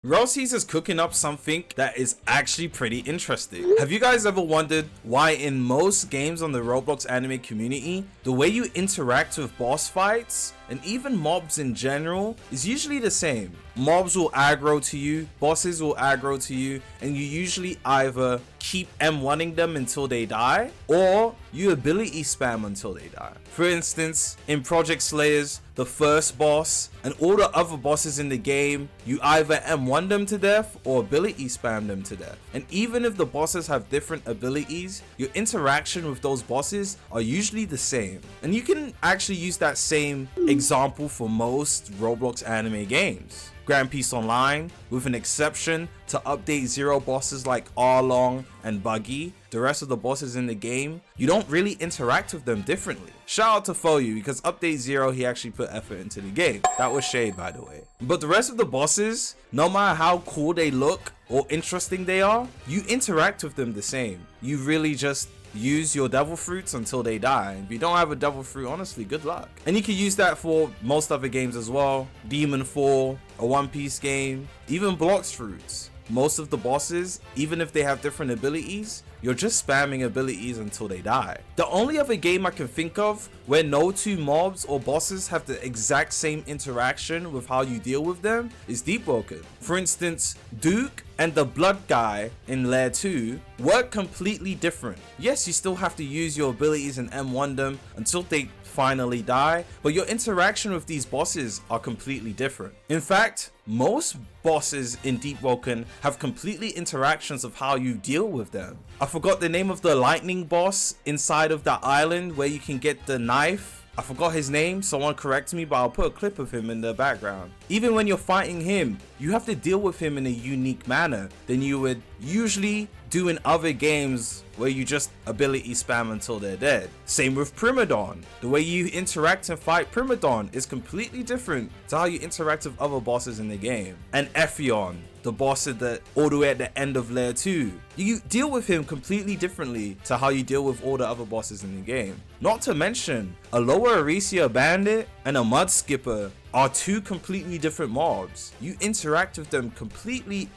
Rell Seas is cooking up something that is actually pretty interesting. Have you guys ever wondered why in most games on the Roblox anime community, the way you interact with boss fights and even mobs in general is usually the same? Mobs will aggro to you, bosses will aggro to you, and you usually either keep M1ing them until they die, or you ability spam until they die. For instance, in Project Slayers, the first boss and all the other bosses in the game, you either M1 them to death or ability spam them to death. And even if the bosses have different abilities, your interaction with those bosses are usually the same. And you can actually use that same example for most Roblox anime games. Rell Piece Online, with an exception to update 0 bosses like Arlong and Buggy, the rest of the bosses in the game, you don't really interact with them differently. Shout out to Foyu, because update 0 he actually put effort into the game. That was shade, by the way. But the rest of the bosses, no matter how cool they look or interesting they are, you interact with them the same. You really just use your devil fruits until they die. If you don't have a devil fruit, honestly, good luck. And you can use that for most other games as well. Demon Fall, a One Piece game, even Blox fruits. Most of the bosses, even if they have different abilities, you're just spamming abilities until they die. The only other game I can think of where no two mobs or bosses have the exact same interaction with how you deal with them is Deepwoken. For instance, Duke and the Blood guy in Lair 2 work completely different. Yes, you still have to use your abilities and M1 them until they finally die, but your interaction with these bosses are completely different. In fact, most bosses in Deepwoken have completely interactions of how you deal with them. I forgot the name of the lightning boss inside of that island where you can get the knife. I forgot his name, someone correct me, but I'll put a clip of him in the background. Even when you're fighting him, you have to deal with him in a unique manner than you would usually do in other games where you just ability spam until they're dead. Same with Primadon. The way you interact and fight Primadon is completely different to how you interact with other bosses in the game. And Ephion, the boss at the all the way at the end of Lair 2. You deal with him completely differently to how you deal with all the other bosses in the game. Not to mention, a Lower Arisia Bandit and a Mud Skipper are two completely different mobs. You interact with them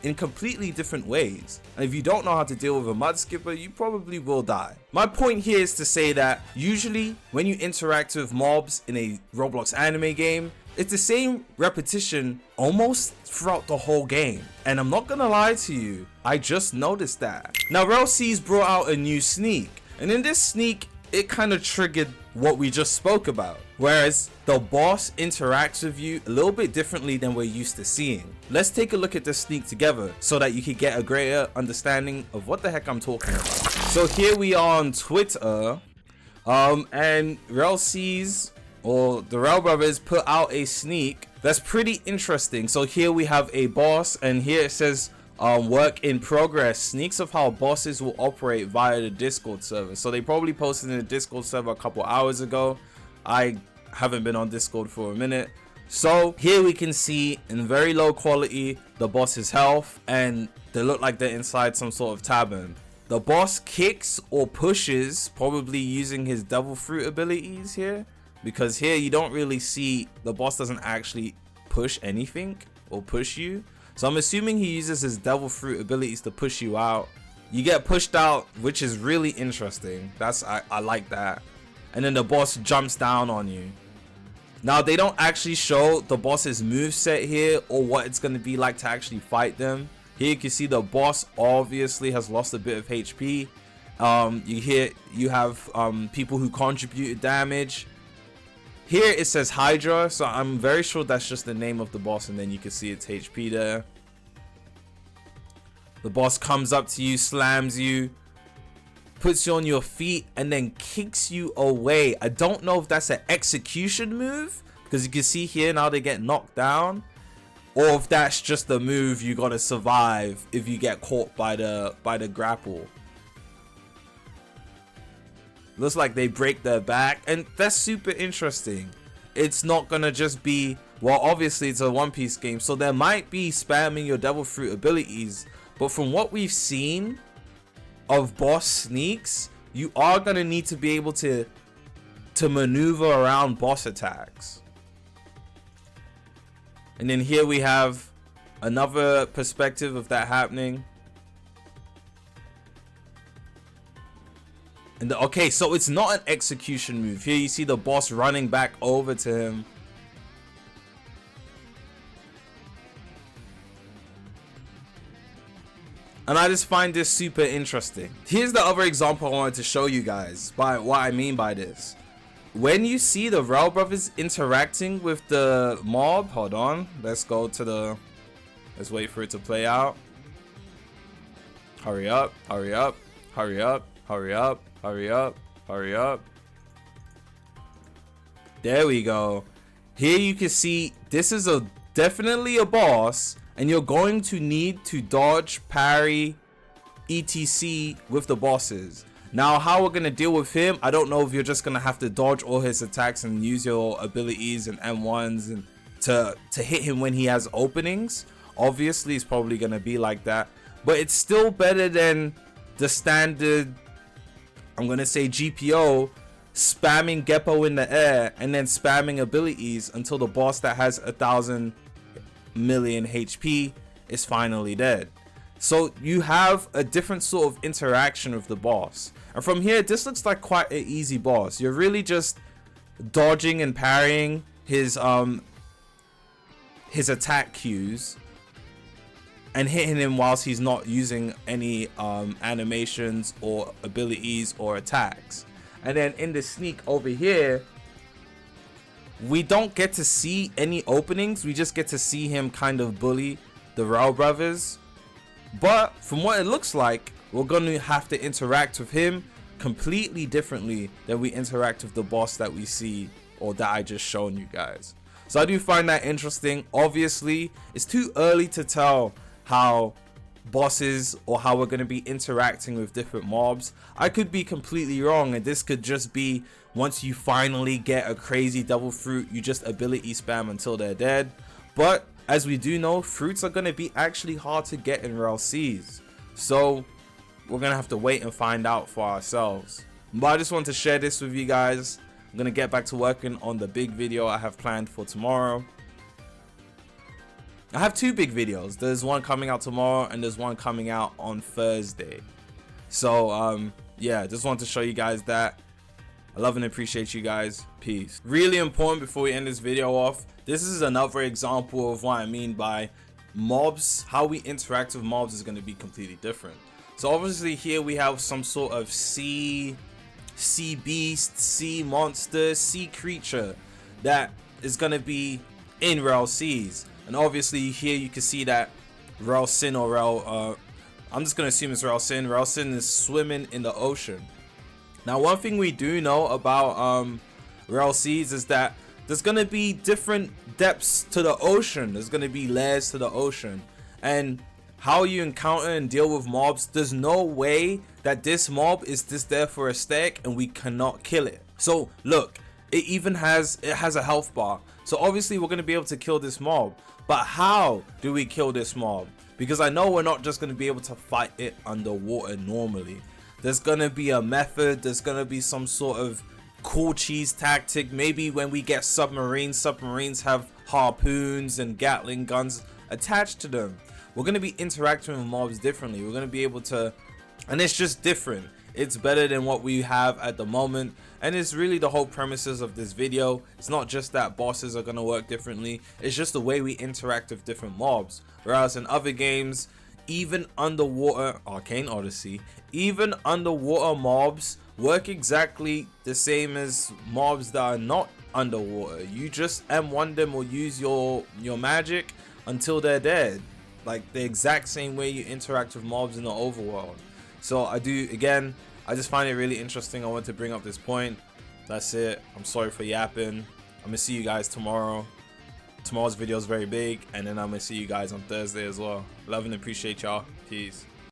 in completely different ways. And if you don't know how to deal with a Mud Skipper, you probably will die. My point here is to say that usually when you interact with mobs in a Roblox anime game, it's the same repetition almost throughout the whole game. And I'm not gonna lie to you, I just noticed that. Now, Rell Seas brought out a new sneak, and in this sneak, it kind of triggered what we just spoke about. Whereas the boss interacts with you a little bit differently than we're used to seeing. Let's take a look at this sneak together so that you can get a greater understanding of what the heck I'm talking about. So here we are on Twitter, and Rell Seas, or the Rell brothers, put out a sneak that's pretty interesting. So here we have a boss, and here it says work in progress, sneaks of how bosses will operate via the Discord server. So they probably posted in the Discord server a couple hours ago. I haven't been on Discord for a minute. So here we can see in very low quality the boss's health, and they look like they're inside some sort of tavern. The boss kicks or pushes, probably using his devil fruit abilities here, because here you don't really see, the boss doesn't actually push anything or push you. So I'm assuming he uses his devil fruit abilities to push you out. You get pushed out, which is really interesting. I like that. And then the boss jumps down on you. Now, they don't actually show the boss's moveset here or what it's going to be like to actually fight them. Here you can see the boss obviously has lost a bit of HP. You have people who contributed damage. Here it says Hydra, so I'm very sure that's just the name of the boss, and then you can see its HP there. The boss comes up to you, slams you, puts you on your feet, and then kicks you away. I don't know if that's an execution move, because you can see here now they get knocked down, or if that's just the move you gotta survive if you get caught by the grapple. Looks like they break their back, and that's super interesting. It's not gonna just be, well, obviously it's a One Piece game, so there might be spamming your devil fruit abilities, but from what we've seen of boss sneaks, you are gonna need to be able to maneuver around boss attacks. And then here we have another perspective of that happening. And okay, so it's not an execution move. Here you see the boss running back over to him. And I just find this super interesting. Here's the other example I wanted to show you guys by what I mean by this. When you see the Rell brothers interacting with the mob, hold on, let's go to the, let's wait for it to play out. Hurry up, hurry up, hurry up, hurry up, hurry up, hurry up. There we go. Here you can see this is definitely a boss, and you're going to need to dodge, parry, etc with the bosses. Now, how we're going to deal with him, I don't know if you're just going to have to dodge all his attacks and use your abilities and M1s and to hit him when he has openings. Obviously, it's probably going to be like that. But it's still better than the standard, I'm going to say GPO, spamming Geppo in the air and then spamming abilities until the boss that has 1,000 million HP is finally dead. So you have a different sort of interaction with the boss. And from here, this looks like quite an easy boss. You're really just dodging and parrying his attack cues and hitting him whilst he's not using any animations or abilities or attacks. And then in the sneak over here, we don't get to see any openings. We just get to see him kind of bully the Rell brothers. But from what it looks like, we're going to have to interact with him completely differently than we interact with the boss that we see or that I just shown you guys. So I do find that interesting. Obviously, it's too early to tell how bosses or how we're going to be interacting with different mobs. I could be completely wrong, and this could just be once you finally get a crazy devil fruit, you just ability spam until they're dead. But as we do know, fruits are going to be actually hard to get in Rell Seas, so we're going to have to wait and find out for ourselves. But I just want to share this with you guys. I'm going to get back to working on the big video I have planned for tomorrow. I have two big videos. There's one coming out tomorrow and there's one coming out on Thursday. So yeah, just want to show you guys that. I love and appreciate you guys. Peace. Really important before we end this video off, this is another example of what I mean by mobs. How we interact with mobs is going to be completely different. So obviously here we have some sort of sea beast, sea monster, sea creature that is going to be in Rell Seas. And obviously here you can see that Rell Sin or Rell, I'm just going to assume it's Rell Sin. Rell Sin is swimming in the ocean. Now, one thing we do know about Rell Seas is that there's going to be different depths to the ocean. There's going to be layers to the ocean. And how you encounter and deal with mobs, there's no way that this mob is just there for aesthetic and we cannot kill it. So look, it even has a health bar. So obviously we're going to be able to kill this mob. But how do we kill this mob? Because I know we're not just going to be able to fight it underwater normally. There's going to be a method. There's going to be some sort of cool cheese tactic. Maybe when we get submarines have harpoons and Gatling guns attached to them. We're going to be interacting with mobs differently. We're going to be able to, and it's just different. It's better than what we have at the moment, and it's really the whole premises of this video. It's not just that bosses are going to work differently, it's just the way we interact with different mobs. Whereas in other games, even underwater, Arcane Odyssey, even underwater mobs work exactly the same as mobs that are not underwater. You just M1 them or use your magic until they're dead, like the exact same way you interact with mobs in the overworld. So I just find it really interesting. I want to bring up this point. That's it. I'm sorry for yapping. I'm gonna see you guys tomorrow. Tomorrow's video is very big, and then I'm gonna see you guys on Thursday as well. Love and appreciate y'all. Peace.